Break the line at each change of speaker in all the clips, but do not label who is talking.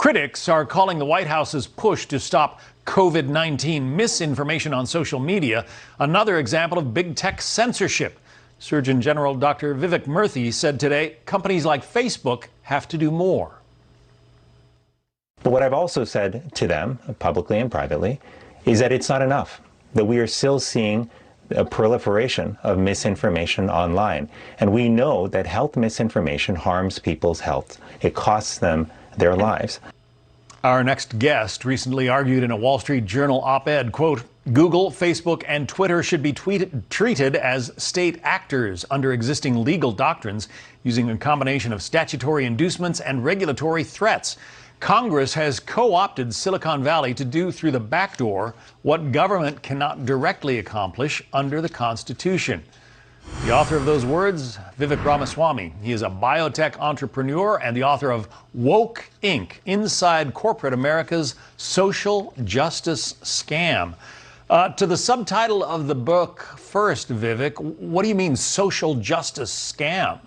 Critics are calling the White House's push to stop COVID-19 misinformation on social media another example of big tech censorship. Surgeon General Dr. Vivek Murthy said today companies like Facebook have to do more.
But what I've also said to them, publicly and privately, is that it's not enough, that we are still seeing a proliferation of misinformation online. And we know that health misinformation harms people's health. It costs them their lives.
Our next guest recently argued in a Wall Street Journal op-ed, quote, Google, Facebook, and Twitter should be treated as state actors under existing legal doctrines using a combination of statutory inducements and regulatory threats. Congress has co-opted Silicon Valley to do through the back door what government cannot directly accomplish under the Constitution. The author of those words, Vivek Ramaswamy. He is a biotech entrepreneur and the author of Woke Inc., Inside Corporate America's Social Justice Scam. To the subtitle of the book first, Vivek, what do you mean social justice scam?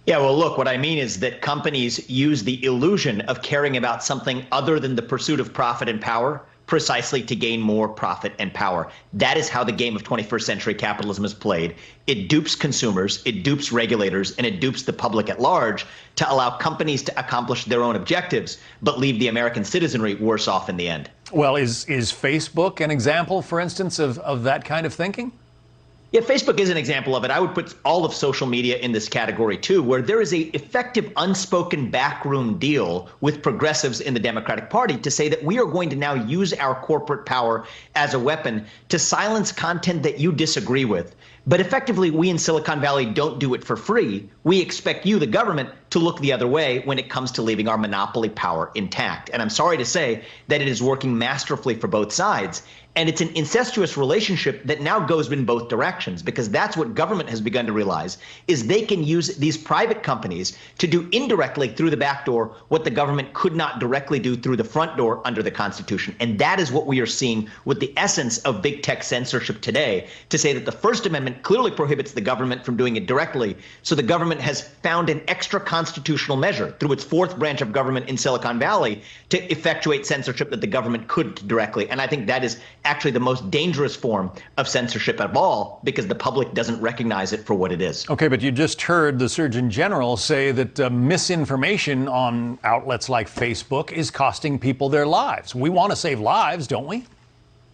Yeah, well, look, what I mean is that companies use the illusion of caring about something other than the pursuit of profit and power precisely to gain more profit and power. That is how the game of 21st century capitalism is played. It dupes consumers, it dupes regulators, and it dupes the public at large to allow companies to accomplish their own objectives, but leave the American citizenry worse off in the end.
Well, is Facebook an example, for instance, of that kind of thinking?
Yeah, Facebook is an example of it. I would put all of social media in this category, too, where there is an effective unspoken backroom deal with progressives in the Democratic Party to say that we are going to now use our corporate power as a weapon to silence content that you disagree with. But effectively, we in Silicon Valley don't do it for free. We expect you, the government, to look the other way when it comes to leaving our monopoly power intact. And I'm sorry to say that it is working masterfully for both sides. And it's an incestuous relationship that now goes in both directions, because that's what government has begun to realize, is they can use these private companies to do indirectly through the back door what the government could not directly do through the front door under the Constitution. And that is what we are seeing with the essence of big tech censorship today, to say that the First Amendment clearly prohibits the government from doing it directly. So the government has found an extra constitutional measure through its fourth branch of government in Silicon Valley to effectuate censorship that the government could directly. And I think that is actually the most dangerous form of censorship of all, because the public doesn't recognize it for what it is.
Okay, but you just heard the Surgeon General say that misinformation on outlets like Facebook is costing people their lives. We want to save lives, don't we?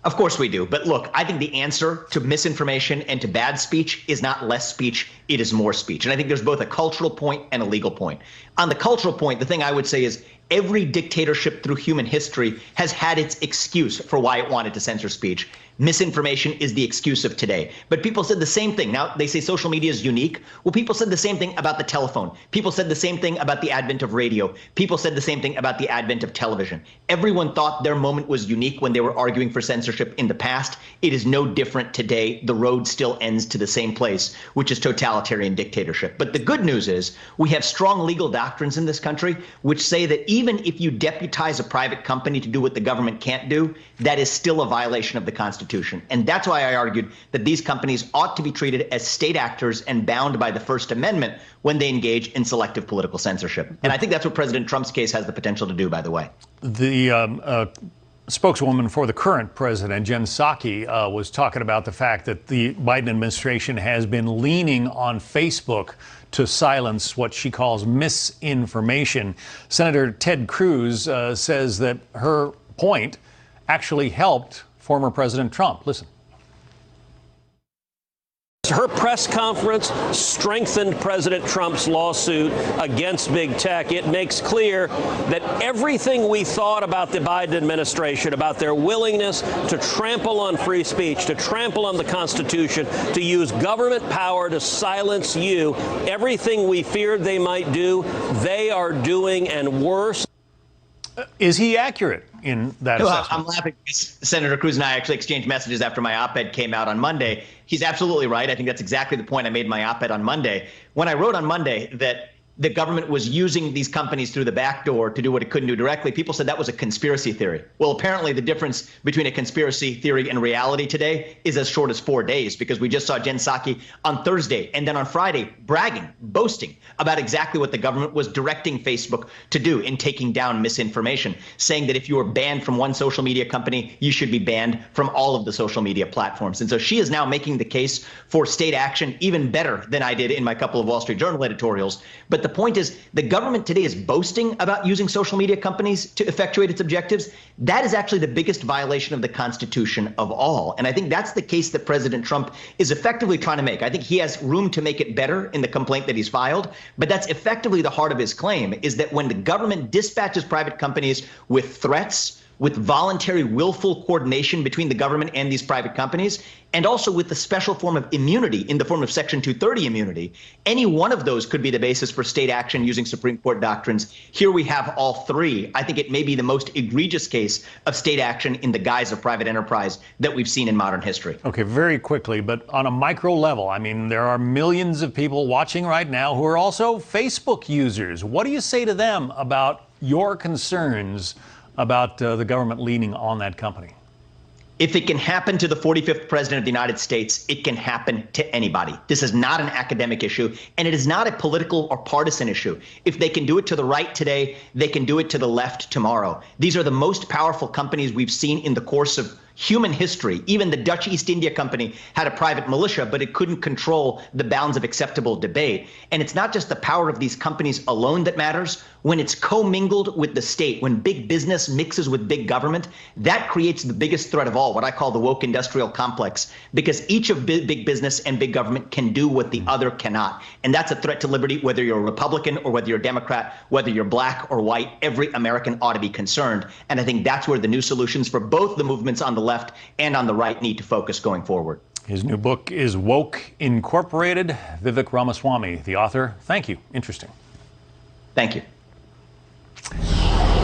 Of course we do. But look, I think the answer to misinformation and to bad speech is not less speech, it is more speech. And I think there's both a cultural point and a legal point. On the cultural point, the thing I would say is every dictatorship through human history has had its excuse for why it wanted to censor speech. Misinformation is the excuse of today. But people said the same thing. Now they say social media is unique. Well, people said the same thing about the telephone. People said the same thing about the advent of radio. People said the same thing about the advent of television. Everyone thought their moment was unique when they were arguing for censorship in the past. It is no different today. The road still ends to the same place, which is totalitarian dictatorship. But the good news is we have strong legal doctrines in this country which say that even if you deputize a private company to do what the government can't do, that is still a violation of the Constitution. And that's why I argued that these companies ought to be treated as state actors and bound by the First Amendment when they engage in selective political censorship. And I think that's what President Trump's case has the potential to do, by the way.
The spokeswoman for the current president, Jen Psaki, was talking about the fact that the Biden administration has been leaning on Facebook to silence what she calls misinformation. Senator Ted Cruz says that her point actually helped former President Trump. Listen.
Her press conference strengthened President Trump's lawsuit against big tech. It makes clear that everything we thought about the Biden administration, about their willingness to trample on free speech, to trample on the Constitution, to use government power to silence you, everything we feared they might do, they are doing, and worse.
Is he accurate in that assessment?
I'm laughing because Senator Cruz and I actually exchanged messages after my op-ed came out on Monday. He's absolutely right. I think that's exactly the point I made in my op-ed on Monday. When I wrote on Monday that the government was using these companies through the back door to do what it couldn't do directly, people said that was a conspiracy theory. Well, apparently the difference between a conspiracy theory and reality today is as short as 4 days, because we just saw Jen Psaki on Thursday and then on Friday bragging, boasting about exactly what the government was directing Facebook to do in taking down misinformation, saying that if you were banned from one social media company, you should be banned from all of the social media platforms. And so she is now making the case for state action even better than I did in my couple of Wall Street Journal editorials. But the point is, the government today is boasting about using social media companies to effectuate its objectives. That is actually the biggest violation of the Constitution of all. And I think that's the case that President Trump is effectively trying to make. I think he has room to make it better in the complaint that he's filed, but that's effectively the heart of his claim, is that when the government dispatches private companies with threats, with voluntary, willful coordination between the government and these private companies, and also with the special form of immunity in the form of Section 230 immunity, any one of those could be the basis for state action using Supreme Court doctrines. Here we have all three. I think it may be the most egregious case of state action in the guise of private enterprise that we've seen in modern history.
Okay, very quickly, but on a micro level, I mean, there are millions of people watching right now who are also Facebook users. What do you say to them about your concerns about the government leaning on that company?
If it can happen to the 45th president of the United States, it can happen to anybody. This is not an academic issue, and it is not a political or partisan issue. If they can do it to the right today, they can do it to the left tomorrow. These are the most powerful companies we've seen in the course of human history. Even the Dutch East India Company had a private militia, but it couldn't control the bounds of acceptable debate. And it's not just the power of these companies alone that matters. When it's commingled with the state, when big business mixes with big government, that creates the biggest threat of all, what I call the woke industrial complex, because each of big business and big government can do what the other cannot. And that's a threat to liberty, whether you're a Republican or whether you're a Democrat, whether you're black or white. Every American ought to be concerned. And I think that's where the new solutions for both the movements on the left and on the right need to focus going forward.
His new book is Woke Incorporated. Vivek Ramaswamy, the author. Thank you. Interesting.
Thank you.